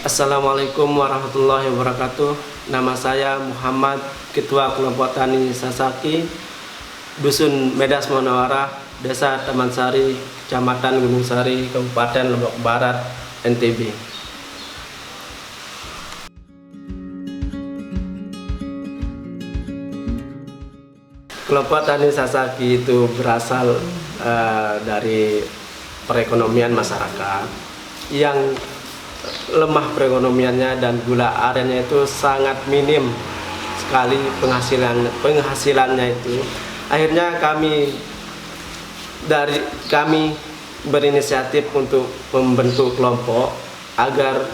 Assalamualaikum warahmatullahi wabarakatuh. Nama saya Muhammad, Ketua Kelompok Tani Sasaki, Dusun Medas Monawara, Desa Taman Sari, Kecamatan Gunung Sari, Kabupaten Lombok Barat, NTB. Kelompok Tani Sasaki itu berasal dari perekonomian masyarakat yang lemah perekonomiannya dan gula arennya itu sangat minim sekali penghasilannya itu. Akhirnya kami berinisiatif untuk membentuk kelompok agar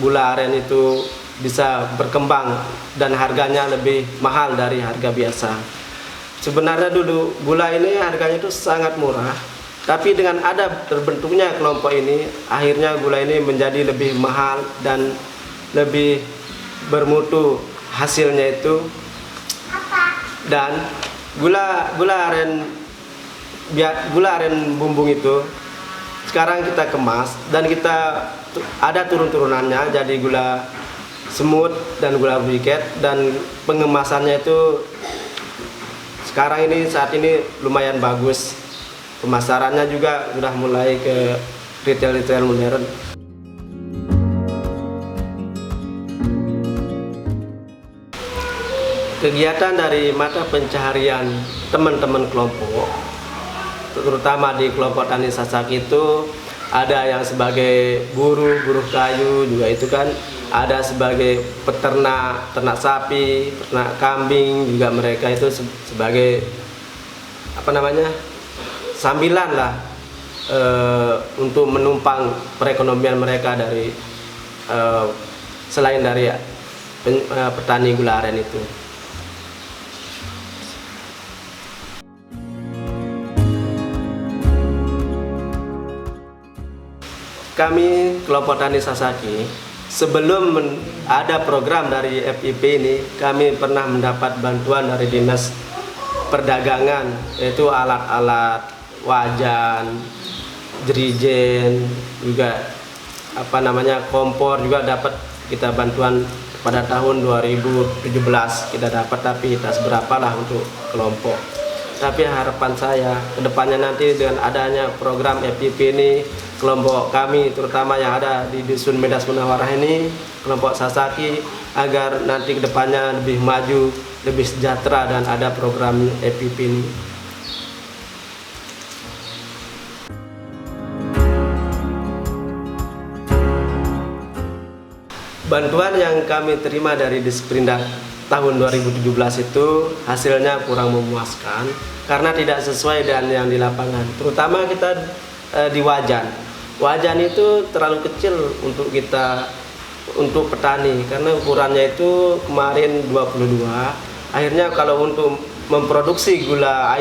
gula aren itu bisa berkembang dan harganya lebih mahal dari harga biasa. Sebenarnya dulu gula ini harganya itu sangat murah, tapi dengan ada terbentuknya kelompok ini, akhirnya gula ini menjadi lebih mahal dan lebih bermutu hasilnya itu. Dan gula aren bumbung itu sekarang kita kemas dan kita ada turun-turunannya, jadi gula semut dan gula briket, dan pengemasannya itu saat ini lumayan bagus. Pemasarannya juga sudah mulai ke retail modern. Kegiatan dari mata pencaharian teman-teman kelompok, terutama di kelompok Tani Sasaki itu ada yang sebagai buruh kayu juga itu kan, ada sebagai peternak, ternak sapi, ternak kambing juga, mereka itu sebagai sambilan lah untuk menumpang perekonomian mereka dari selain dari petani gula aren itu. Kami kelompok Tani Sasaki, sebelum ada program dari FIP ini, kami pernah mendapat bantuan dari Dinas Perdagangan, yaitu alat-alat wajan, jerigen, juga kompor juga dapat kita bantuan pada tahun 2017 kita dapat, tapi tak seberapa lah untuk kelompok. Tapi harapan saya kedepannya nanti dengan adanya program FIP ini, kelompok kami terutama yang ada di Dusun Medas Monawara ini, kelompok Sasaki, agar nanti kedepannya lebih maju, lebih sejahtera dan ada program FIP ini. Bantuan yang kami terima dari Disperindak tahun 2017 itu hasilnya kurang memuaskan karena tidak sesuai dengan yang di lapangan. Terutama kita di wajan. Wajan itu terlalu kecil untuk petani karena ukurannya itu kemarin 22. Akhirnya kalau untuk memproduksi gula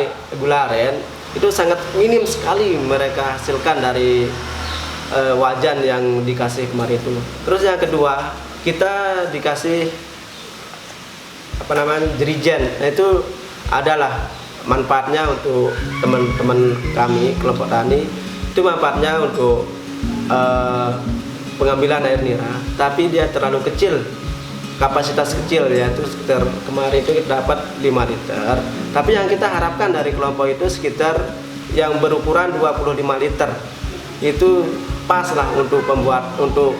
aren itu sangat minim sekali mereka hasilkan dari wajan yang dikasih kemarin itu. Terus yang kedua, kita dikasih jerigen. Nah, itu adalah manfaatnya untuk teman-teman kami kelompok tani. Itu manfaatnya untuk pengambilan air nira, tapi dia terlalu kecil, kapasitas kecil, yaitu sekitar kemarin itu kita dapat 5 liter. Tapi yang kita harapkan dari kelompok itu sekitar yang berukuran 25 liter. Itu pas lah untuk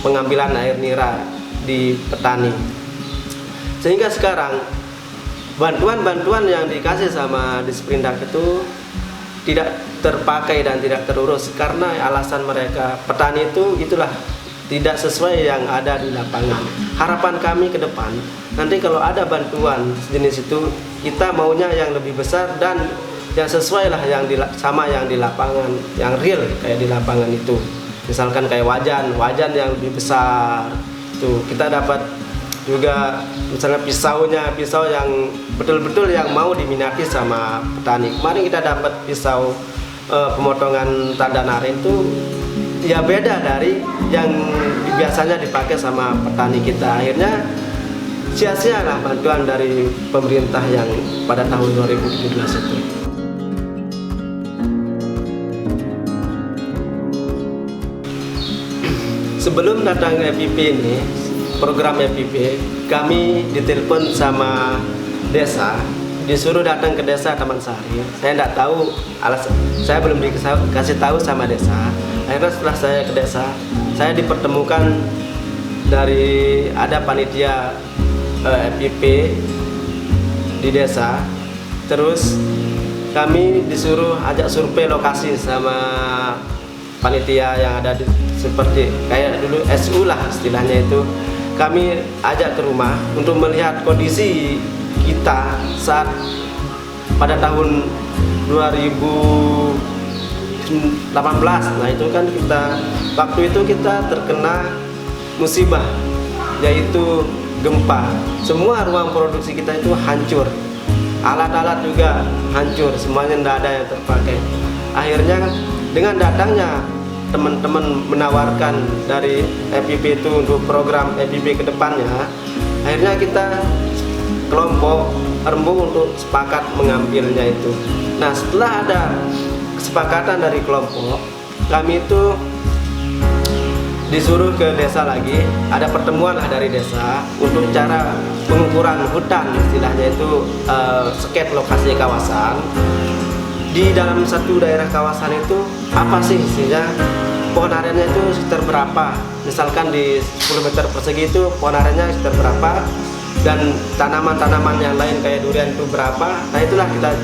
pengambilan air nira di petani. Sehingga sekarang bantuan-bantuan yang dikasih sama Disperindak itu tidak terpakai dan tidak terurus karena alasan mereka petani itu itulah tidak sesuai yang ada di lapangan. Harapan kami ke depan nanti kalau ada bantuan sejenis itu, kita maunya yang lebih besar dan yang sesuai lah sama yang di lapangan, yang real kayak di lapangan itu. Misalkan kayak wajan yang lebih besar itu kita dapat. Juga misalnya pisau yang betul-betul yang mau diminati sama petani. Kemarin kita dapat pisau pemotongan tandan aren itu ya beda dari yang biasanya dipakai sama petani kita. Akhirnya sia-sia lah bantuan dari pemerintah yang pada tahun 2017 itu. Sebelum datang FIP ini, program FIP, kami ditelepon sama desa, disuruh datang ke desa Taman Sari. Saya tidak tahu alasan, saya belum dikasih tahu sama desa. Akhirnya setelah saya ke desa, saya dipertemukan dari ada panitia FIP di desa. Terus kami disuruh ajak survei lokasi sama panitia yang ada seperti kayak dulu SU lah istilahnya itu. Kami ajak ke rumah untuk melihat kondisi kita saat pada tahun 2018. Nah itu kan waktu itu kita terkena musibah yaitu gempa. Semua ruang produksi kita itu hancur, alat-alat juga hancur, semuanya tidak ada yang terpakai. Akhirnya dengan datangnya teman-teman menawarkan dari FIP itu untuk program FIP ke depannya, akhirnya kita kelompok Rembuk untuk sepakat mengambilnya itu. Nah setelah ada kesepakatan dari kelompok, kami itu disuruh ke desa lagi, ada pertemuan lah dari desa untuk cara pengukuran hutan, istilahnya itu sket lokasi kawasan. Di dalam satu daerah kawasan itu apa sih isinya, pohon arennya itu sekitar berapa, misalkan di 10 meter persegi itu pohon arennya sekitar berapa, dan tanaman-tanaman yang lain kayak durian itu berapa. Nah itulah kita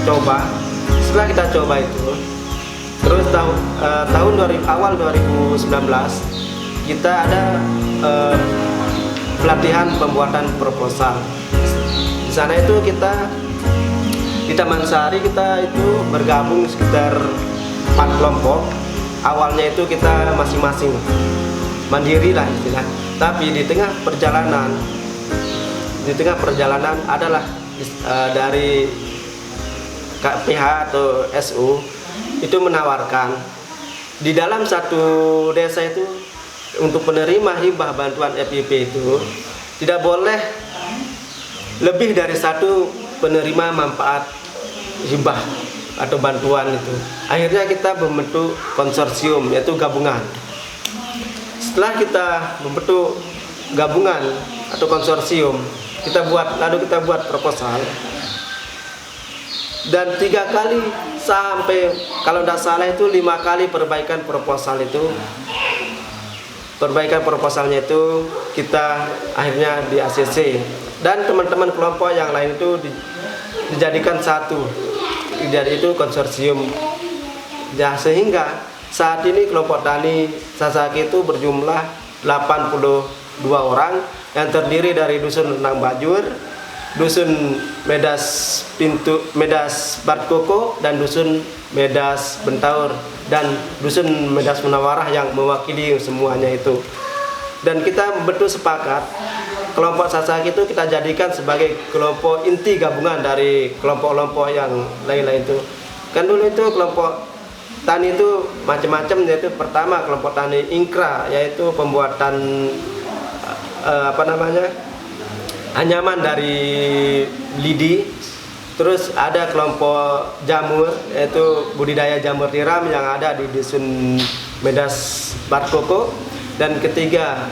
coba. Setelah kita coba itu, terus awal 2019 kita ada pelatihan pembuatan proposal. Di sana itu kita di Taman Sari kita itu bergabung sekitar 4 kelompok. Awalnya itu kita masing-masing mandiri lah istilah. Tapi di tengah perjalanan adalah dari PH atau SU itu menawarkan di dalam satu desa itu untuk penerima hibah bantuan FIP itu tidak boleh lebih dari satu penerima manfaat hibah atau bantuan itu. Akhirnya kita membentuk konsorsium, yaitu gabungan. Setelah kita membentuk gabungan atau konsorsium, lalu kita buat proposal, dan 3 kali sampai kalau tidak salah itu 5 kali perbaikan proposalnya itu kita akhirnya di ACC, dan teman-teman kelompok yang lain itu dijadikan satu, jadi itu konsorsium ya, sehingga saat ini kelompok tani Sasaki itu berjumlah 82 orang yang terdiri dari dusun Renang Bajur, dusun Medas Barkoko, dan dusun Medas Bentaur, dan dusun Medas Munawarah yang mewakili semuanya itu. Dan kita betul sepakat kelompok Sasaki itu kita jadikan sebagai kelompok inti gabungan dari kelompok-kelompok yang lain-lain itu. Kan dulu itu kelompok tani itu macam-macam, yaitu pertama kelompok tani Ingkra, yaitu pembuatan anyaman dari lidi. Terus ada kelompok jamur, yaitu budidaya jamur tiram yang ada di dusun Medas Barkoko. Dan ketiga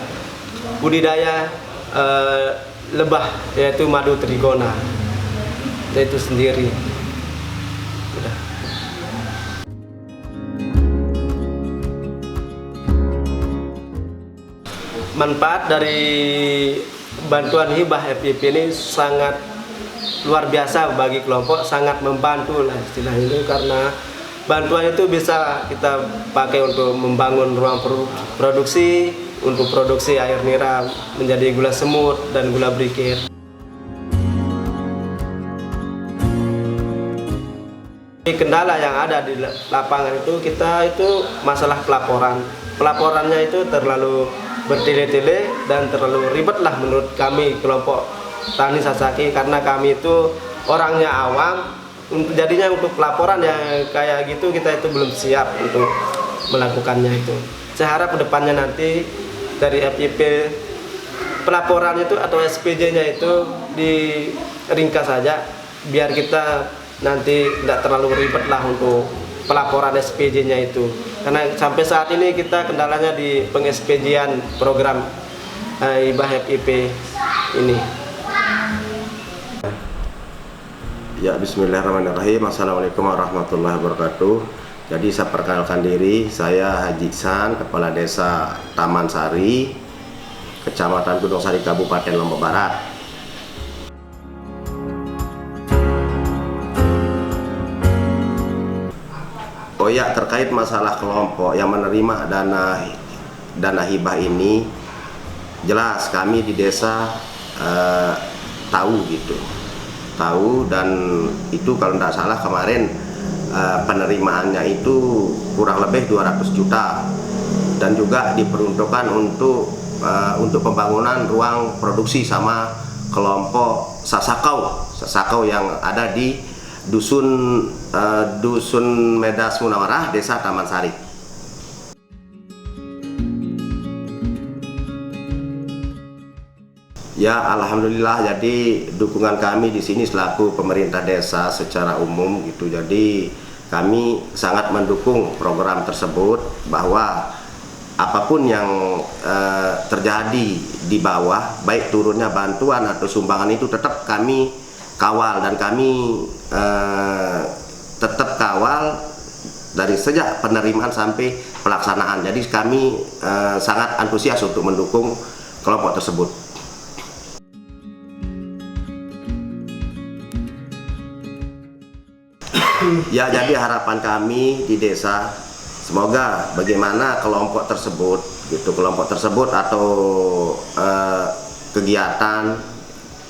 budidaya lebah, yaitu madu trigona, yaitu sendiri. Udah. Manfaat dari bantuan hibah FIP ini sangat luar biasa bagi kelompok, sangat membantu lah istilahnya itu, karena bantuan itu bisa kita pakai untuk membangun ruang produksi, untuk produksi air nira menjadi gula semut dan gula berikir. Kendala yang ada di lapangan itu masalah pelaporannya itu terlalu bertele-tele dan terlalu ribet lah menurut kami kelompok tani Sasaki, karena kami itu orangnya awam. Jadinya untuk pelaporan yang kayak gitu kita itu belum siap untuk melakukannya itu. Saya harap kedepannya nanti dari FIP pelaporan itu atau SPJ-nya itu diringkas saja, biar kita nanti tidak terlalu ribet lah untuk pelaporan SPJ-nya itu. karena sampai saat ini kita kendalanya di pengekspedian program hibah FIP ini. Ya, bismillahirrahmanirrahim. Assalamualaikum warahmatullahi wabarakatuh. Jadi saya perkenalkan diri, saya Haji Iksan, Kepala Desa Taman Sari, Kecamatan Gunung Sari, Kabupaten Lombok Barat. Oh ya, terkait masalah kelompok yang menerima dana hibah ini, jelas kami di desa tahu gitu. Tahu, dan itu kalau tidak salah kemarin penerimaannya itu kurang lebih 200 juta, dan juga diperuntukkan untuk pembangunan ruang produksi sama kelompok Sasakau yang ada di Dusun Medas Munawarah, Desa Taman Sari. Ya, alhamdulillah, jadi dukungan kami di sini selaku pemerintah desa secara umum gitu. Jadi kami sangat mendukung program tersebut, bahwa apapun yang terjadi di bawah, baik turunnya bantuan atau sumbangan, itu tetap kami kawal, dan kami tetap kawal dari sejak penerimaan sampai pelaksanaan. Jadi kami sangat antusias untuk mendukung kelompok tersebut. Ya, jadi harapan kami di desa, semoga bagaimana kelompok tersebut atau kegiatan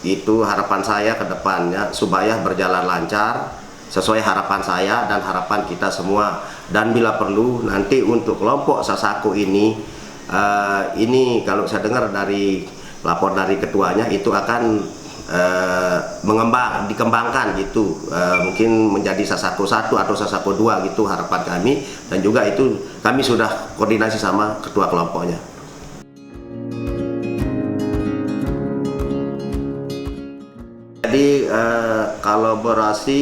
itu, harapan saya ke depannya supaya berjalan lancar sesuai harapan saya dan harapan kita semua. Dan bila perlu nanti untuk kelompok Sasakau ini kalau saya dengar dari lapor dari ketuanya, itu akan dikembangkan gitu, mungkin menjadi Sasakau 1 atau Sasakau 2 gitu harapan kami, dan juga itu kami sudah koordinasi sama ketua kelompoknya. Jadi kolaborasi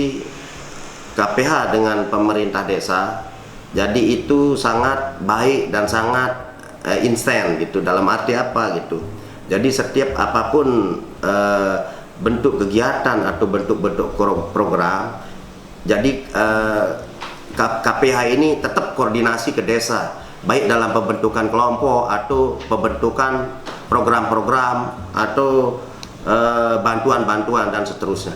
KPH dengan pemerintah desa, jadi itu sangat baik dan sangat instan gitu. Dalam arti apa gitu? Jadi setiap apapun bentuk kegiatan atau bentuk-bentuk program, jadi KPH ini tetap koordinasi ke desa, baik dalam pembentukan kelompok atau pembentukan program-program atau bantuan-bantuan dan seterusnya.